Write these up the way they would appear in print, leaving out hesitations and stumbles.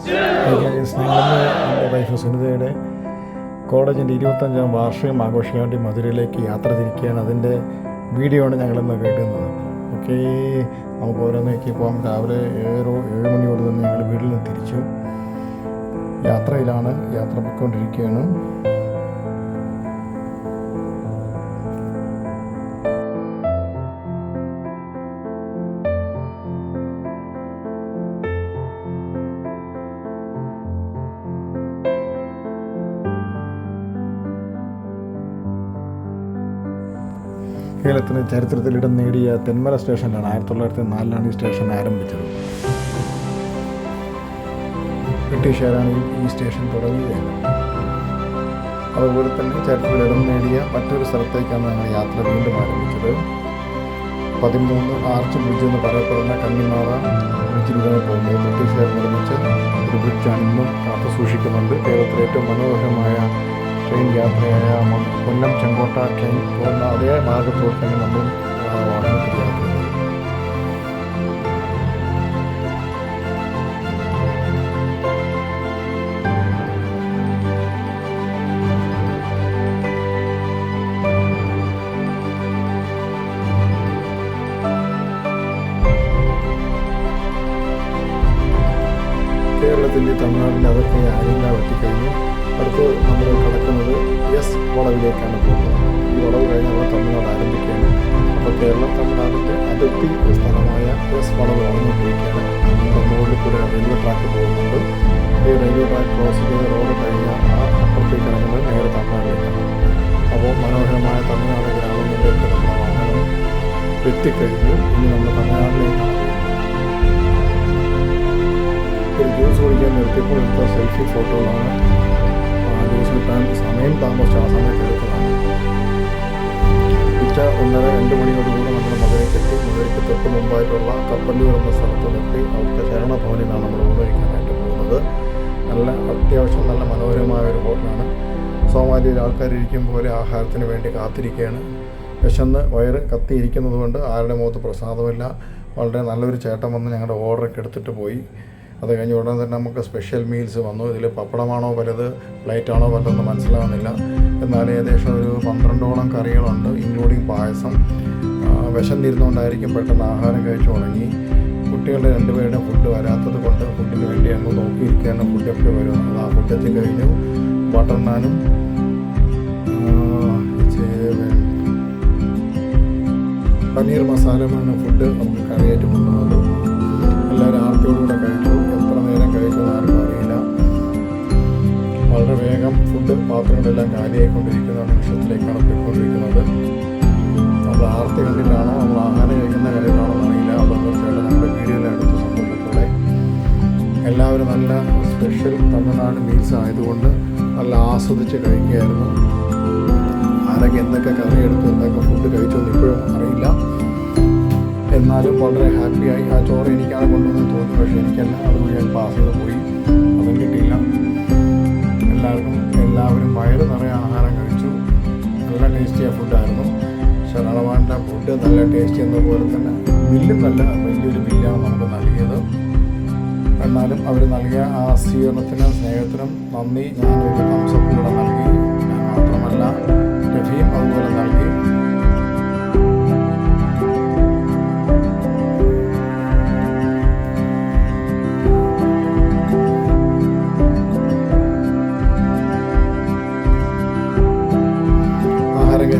എൻ്റെ വൈഫ് സുനിതയുടെ കോളേജിൻ്റെ 25ാം വാർഷികം ആഘോഷിക്കാൻ വേണ്ടി മധുരയിലേക്ക് യാത്ര തിരിക്കുകയാണ്. അതിൻ്റെ വീഡിയോ ആണ് ഞങ്ങളിന്ന് കേൾക്കുന്നത്. ഓക്കെ, നമുക്ക് ഓരോന്നേക്ക് പോകാം. രാവിലെ 7 മണിയോട് തന്നെ ഞങ്ങൾ വീട്ടിൽ നിന്ന് തിരിച്ചു. യാത്രയിലാണ്, യാത്ര പോയിക്കൊണ്ടിരിക്കുകയാണ്. കേരളത്തിന് ചരിത്രത്തിൽ ഇടം നേടിയ തെന്മല സ്റ്റേഷനിലാണ് 1904 ഈ സ്റ്റേഷൻ ആരംഭിച്ചത്. ബ്രിട്ടീഷുകാരാണ് ഈ സ്റ്റേഷൻ തുടങ്ങിയത്. അതുപോലെ തന്നെ ചരിത്രത്തിൽ ഇടം നേടിയ മറ്റൊരു സ്ഥലത്തേക്കാണ് ഞങ്ങൾ യാത്ര വീണ്ടും ആരംഭിച്ചത്. 13 ആർച്ച് ബ്രിഡ്ജ് എന്ന് പറയപ്പെടുന്ന കണ്ണിമാറ ബ്രിഡ്ജിലൂടെ പോകുന്നത് ബ്രിട്ടീഷുകാർ നിർമ്മിച്ച ഒരു ബ്രിഡ്ജാണ്. ഇന്നും കാത്തു സൂക്ഷിക്കുന്നുണ്ട്. കേരളത്തിലെ ഏറ്റവും മനോഹരമായ ട്രെയിൻ യാത്രയായ കൊല്ലം ചെങ്കോട്ട ട്രെയിൻ പോകുന്ന അതേ മാർഗത്തോടെ തന്നെ നമ്മൾ വാഹനത്തിൽ യാത്ര ചെയ്തു. കേരളത്തിൻ്റെ തമിഴ്നാടിൻ്റെ അതിർത്തി ആര്യങ്കാവ് എത്തിക്കഴിഞ്ഞു. അടുത്ത് നമ്മൾ കിടക്കുന്നത് എസ് വളവിലേക്കാണ് പോകുന്നത്. ഈ വളവ് കഴിഞ്ഞ് നമ്മൾ തമിഴ്നാട് ആരംഭിക്കുകയാണ്. അപ്പോൾ കേരളം തമിഴ്നാടിൻ്റെ അതിർത്തി സ്ഥലമായ എസ് വളവ് വളർന്നുകൊണ്ടിരിക്കുകയാണ്. നമ്മുടെ മുകളിൽ കൂടെ റെയിൽവേ ട്രാക്ക് പോകുന്നുണ്ട്. ഈ റെയിൽവേ ട്രാക്ക് ക്രോസ് ചെയ്ത് റോഡ് കഴിഞ്ഞ അപ്പുറത്തേക്ക് ഇറങ്ങുന്നത് നേരെ തമിഴ്നാട്ടിലേക്കാണ്. അപ്പോൾ മനോഹരമായ തമിഴ്നാട് ഗ്രാമങ്ങളിലേക്ക് നമ്മുടെ വാഹനം എത്തിക്കഴിഞ്ഞു. ഇനി നമ്മൾ തമിഴ്നാട്ടിലേക്കാണ്. ഒരു ജ്യൂസ് കുടിക്കാൻ നിർത്തിയപ്പോൾ എടുത്ത സെൽഫി ഫോട്ടോകളാണ്. ജ്യൂസ് കിട്ടാൻ സമയം താമസിച്ച ആ സമയത്ത് എടുത്തതാണ്. ഉച്ച 1:30-2 മണിയോടുകൂടി നമ്മൾ മധുരയ്ക്ക് എത്തി. മധുരയ്ക്ക് തൊട്ട് മുമ്പായിട്ടുള്ള കപ്പല്ലൂർ എന്ന സ്ഥലത്ത് നിർത്തി അവിടുത്തെ ശരണഭവനിലാണ് നമ്മൾ ഊണ് കഴിക്കാനായിട്ട് പോകുന്നത്. അത്യാവശ്യം നല്ല മനോഹരമായ ഒരു ഹോട്ടലാണ്. സോമാലിയിൽ ആൾക്കാരിരിക്കും പോലെ ആഹാരത്തിന് വേണ്ടി കാത്തിരിക്കുകയാണ്. വിശന്ന് വയറ് കത്തിയിരിക്കുന്നത് കൊണ്ട് ആരുടെ മുഖത്ത് പ്രസാദമില്ല. വളരെ നല്ലൊരു ചേട്ടൻ വന്ന് ഞങ്ങളുടെ ഓർഡറൊക്കെ എടുത്തിട്ട് പോയി. അത് കഴിഞ്ഞ് ഉടനെ തന്നെ നമുക്ക് സ്പെഷ്യൽ മീൽസ് വന്നു. ഇതിൽ പപ്പടമാണോ വലുത് പ്ലേറ്റാണോ വലുതെന്ന് മനസ്സിലാവുന്നില്ല. എന്നാൽ ഏകദേശം ഒരു 12ഓളം കറികളുണ്ട്, ഇൻക്ലൂഡിങ് പായസം. വിശന്നിരുന്നുകൊണ്ടായിരിക്കും പെട്ടെന്ന് ആഹാരം കഴിച്ചു തുടങ്ങി. കുട്ടികളുടെ 2 പേരുടെ ഫുഡ് വരാത്തത് കൊണ്ട് ഫുഡിന് വേണ്ടി അങ്ങ് നോക്കിയിരിക്കുകയാണ്. ഫുഡൊക്കെ വരും. അത് ആ ഫുഡ് എത്തിക്കഴിഞ്ഞു. ബട്ടർ നാനും പനീർ മസാലമാണ് ഫുഡ് നമുക്ക് കറിയായിട്ട് കൊണ്ടുവന്നത്. എല്ലാവരും ആർത്തിയോടുകൂടെ കഴിച്ചു. എത്ര നേരം കഴിച്ചെന്ന് ആർക്കും അറിയില്ല. വളരെ വേഗം ഫുഡ് പാത്രങ്ങളെല്ലാം കാലിയായിക്കൊണ്ടിരിക്കുന്ന നിമിഷത്തിലേക്കാണ് പോയിക്കൊണ്ടിരിക്കുന്നത്. നമ്മൾ ആർത്തി കണ്ടിട്ടാണോ നമ്മൾ ആഹാരം കഴിക്കുന്ന കാര്യമാണോ എന്നറിയില്ല. അതൊന്നും ചേട്ടൻ നമ്മുടെ വീഡിയോയിലെടുത്ത് സന്തോഷത്തോടെ എല്ലാവരും നല്ല സ്പെഷ്യൽ തമിഴ്നാട് മീൽസ് ആയതുകൊണ്ട് നല്ല ആസ്വദിച്ച് കഴിക്കുകയായിരുന്നു. ആരൊക്കെ എന്തൊക്കെ കറി എടുത്തു എന്തൊക്കെ ഫുഡ് കഴിച്ചു എന്ന് ഇപ്പോഴും അറിയില്ല. എന്നാലും വളരെ ഹാപ്പിയായി. ആ ചോറ് എനിക്കാണ് കൊണ്ടുവന്ന് തോന്നി, പക്ഷേ എനിക്കല്ല. അതുകൊണ്ട് ഞാൻ പാസ് ചെയ്ത് പോയി. അതും കിട്ടിയില്ല. എല്ലാവരും വയറ് നിറയെ ആഹാരം കഴിച്ചു. നല്ല ടേസ്റ്റിയായ ഫുഡായിരുന്നു. ശരണവാൻ്റെ ഫുഡ് നല്ല ടേസ്റ്റി എന്നതുപോലെ തന്നെ ബില്ലും നല്ല വലിയൊരു ബില്ലാണ് നമുക്ക് നൽകിയത്. എന്നാലും അവർ നൽകിയ ആ സ്വീകരണത്തിനും സ്നേഹത്തിനും നന്ദി. ഞാനൊരു തംസപ്പ് കൂടെ നൽകി. ഞാൻ മാത്രമല്ല, രഫിയും അതുപോലെ നൽകി.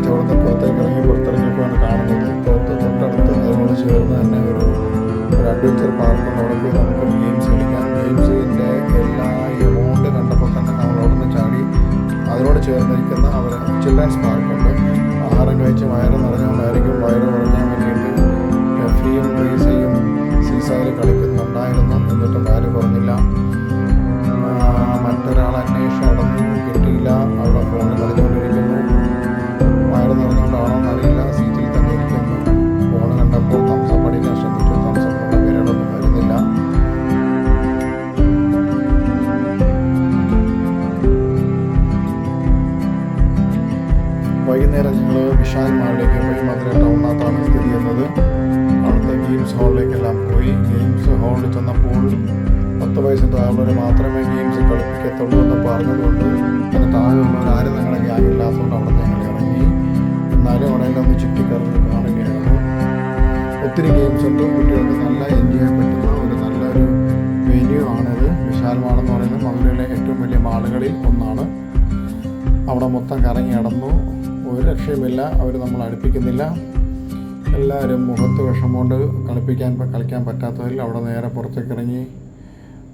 അവിടുത്തെ പുറത്തിറങ്ങിയപ്പോഴാണ് കാണുന്നത്. തൊട്ടടുത്ത് അതിനോട് ചേർന്ന് തന്നെ ഒരു അഡ്വഞ്ചർ പാർക്കുണ്ട്. അവിടെ പോയി നമുക്ക് ഗെയിംസ് കളിക്കാം. ഗെയിംസിൻ്റെ എല്ലാ എമൗണ്ട് കണ്ടപ്പോൾ തന്നെ നമ്മൾ അവിടെ നിന്ന് ചാടി. അതിനോട് ചേർന്നിരിക്കുന്ന അവർ ചിൽഡ്രൻസ് പാർക്കുണ്ട്. ആഹാരം കഴിച്ച് വയറ് നിറഞ്ഞുകൊണ്ടായിരിക്കും. വയറ് കുറഞ്ഞാൻ വേണ്ടിയിട്ട് ഫ്രീയും ട്രീസയും സീസായിൽ കളിക്കുന്നുണ്ടായിരുന്നു. എന്നിട്ടും വയറ് കുറഞ്ഞില്ല. മറ്റൊരാൾ അന്വേഷിച്ച് നടന്നു, കിട്ടിയില്ല. അവിടെ ഫോണിൽ കളിച്ചുകൊണ്ടിരിക്കുന്നു. വയറ് നിറഞ്ഞുകൊണ്ടാണോ എന്നറിയില്ല. സീറ്റിൽ തന്നെ ഇരിക്കുന്നു. ഫോൺ കണ്ടപ്പോൾ തംസപ്പ് അടിക്കാൻ ശ്രമിച്ചു. തംസപ്പിനുള്ള പേരുകളൊന്നും വരുന്നില്ല. വൈകുന്നേരം ഞങ്ങൾ വിശാൽ മാളിലേക്ക് പോയി. മധുര ടൗണിനകത്താണ് സ്ഥിതി ചെയ്യുന്നത്. അവിടുത്തെ ഗെയിംസ് ഹാളിലേക്കെല്ലാം പോയി. ഗെയിംസ് ഹാളിൽ ചെന്നപ്പോൾ 10 വയസ്സിന് താഴെയുള്ളവർ മാത്രമേ ഗെയിംസ് കളിപ്പിക്കത്തുള്ളൂ എന്ന് പറഞ്ഞതുകൊണ്ട് അതിന് താഴെയുള്ളവർ ആരും ഞങ്ങളുടെ ഗ്യാങ് ഇല്ലാത്തതുകൊണ്ട് അവിടെ ഞങ്ങൾ ഇറങ്ങി. എന്നാലും അവിടെ എല്ലാം ഒന്ന് ചുറ്റിക്കറങ്ങി കാണുകയായിരുന്നു. ഒത്തിരി ഗെയിംസ് ഉണ്ട്, കുട്ടികൾക്ക് നല്ല എൻജോയ് പറ്റുന്ന ഒരു നല്ലൊരു വെന്യൂ ആണിത്. വിശാൽ മാൾ എന്ന് പറയുന്നത് മധുരയിലെ ഏറ്റവും വലിയ മാളുകളിൽ ഒന്നാണ്. അവിടെ മൊത്തം കറങ്ങി നടന്നു, ഒരു രക്ഷയുമില്ല. അവർ നമ്മൾ അടുപ്പിക്കുന്നില്ല. എല്ലാവരും മുഖത്ത് വിഷമമുണ്ട്, കളിക്കാൻ പറ്റാത്തതിൽ അവിടെ നേരെ പുറത്തേക്ക് ഇറങ്ങി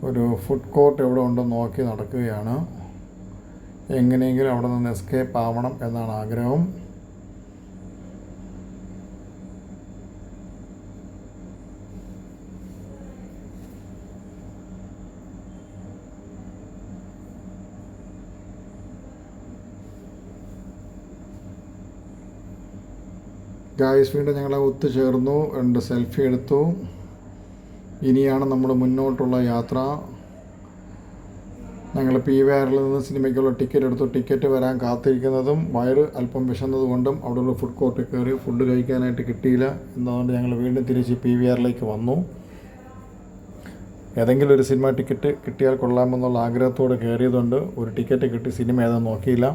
ഒരു ഫുഡ് കോർട്ട് എവിടെ ഉണ്ടെന്ന് നോക്കി നടക്കുകയാണ്. എങ്ങനെയെങ്കിലും അവിടെ നിന്ന് എസ്കേപ്പ് ആവണം എന്നാണ് ആഗ്രഹം. ഗായ്സ് വീണ്ടും ഞങ്ങളെ ഒത്തുചേർന്നു, 2 സെൽഫി എടുത്തു. ഇനിയാണ് നമ്മൾ മുന്നോട്ടുള്ള യാത്ര. ഞങ്ങൾ PVR നിന്ന് സിനിമയ്ക്കുള്ള ടിക്കറ്റ് എടുത്തു. ടിക്കറ്റ് വരാൻ കാത്തിരിക്കുന്നതും വയറ് അല്പം വിശന്നതുകൊണ്ടും അവിടെയുള്ള ഫുഡ് കോർട്ടിൽ കയറി ഫുഡ് കഴിക്കാനായിട്ട് കിട്ടിയില്ല. എന്നതുകൊണ്ട് ഞങ്ങൾ വീണ്ടും തിരിച്ച് PVR വന്നു. ഏതെങ്കിലും ഒരു സിനിമ ടിക്കറ്റ് കിട്ടിയാൽ കൊള്ളാമെന്നുള്ള ആഗ്രഹത്തോടെ കയറിയതുകൊണ്ട് ഒരു ടിക്കറ്റ് കിട്ടി. സിനിമ ഏതെന്ന് നോക്കിയില്ല.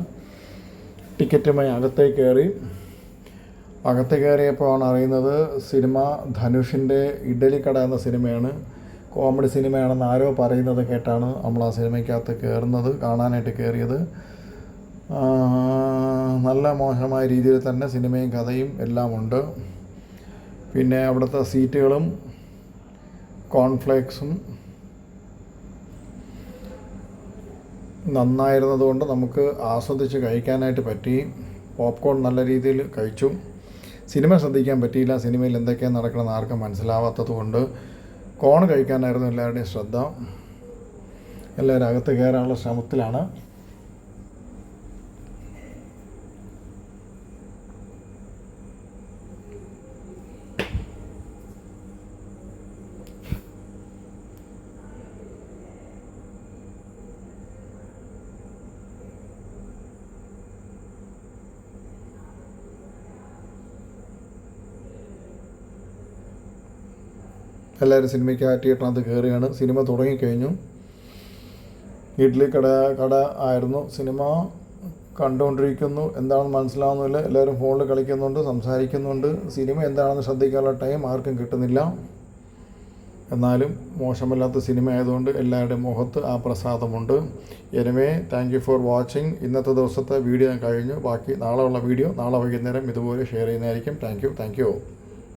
ടിക്കറ്റുമായി അകത്തേക്ക് കയറി. അകത്ത് കയറിയപ്പോഴാണ് അറിയുന്നത് സിനിമ ധനുഷിൻ്റെ ഇഡലിക്കട എന്ന സിനിമയാണ്. കോമഡി സിനിമയാണെന്ന് ആരോ പറയുന്നത് കേട്ടാണ് നമ്മൾ ആ സിനിമയ്ക്കകത്ത് കയറുന്നത്, കാണാനായിട്ട് കയറിയത്. നല്ല മോശമായ രീതിയിൽ തന്നെ സിനിമയും കഥയും എല്ലാം ഉണ്ട്. പിന്നെ അവിടുത്തെ സീറ്റുകളും കോൺഫ്ലേക്സും നന്നായിരുന്നതുകൊണ്ട് നമുക്ക് ആസ്വദിച്ച് കഴിക്കാനായിട്ട് പറ്റി. പോപ്കോൺ നല്ല രീതിയിൽ കഴിച്ചു. സിനിമ ശ്രദ്ധിക്കാൻ പറ്റിയില്ല. സിനിമയിൽ എന്തൊക്കെയാണ് നടക്കണമെന്ന് ആർക്കും മനസ്സിലാവാത്തത് കൊണ്ട് കോൺ കഴിക്കാനായിരുന്നു എല്ലാവരുടെയും ശ്രദ്ധ. എല്ലാവരും അകത്ത് കയറാനുള്ള ശ്രമത്തിലാണ്. എല്ലാവരും സിനിമയ്ക്ക് തിയേറ്ററിനകത്ത് കയറുകയാണ്. സിനിമ തുടങ്ങിക്കഴിഞ്ഞു. ഇഡ്ഡലി കട ആയിരുന്നു. സിനിമ കണ്ടുകൊണ്ടിരിക്കുന്നു. എന്താണെന്ന് മനസ്സിലാവുന്നില്ല. എല്ലാവരും ഫോണിൽ കളിക്കുന്നുണ്ട്, സംസാരിക്കുന്നുണ്ട്. സിനിമ എന്താണെന്ന് ശ്രദ്ധിക്കാനുള്ള ടൈം ആർക്കും കിട്ടുന്നില്ല. എന്നാലും മോശമല്ലാത്ത സിനിമ ആയതുകൊണ്ട് എല്ലാവരുടെയും മുഖത്ത് ആ പ്രസാദമുണ്ട്. Anyway, thank you for watching. ഇന്നത്തെ ദിവസത്തെ വീഡിയോ കഴിഞ്ഞു. ബാക്കി നാളെ ഉള്ള വീഡിയോ നാളെ വൈകുന്നേരം ഇതുപോലെ ഷെയർ ചെയ്യുന്നതായിരിക്കും. Thank you.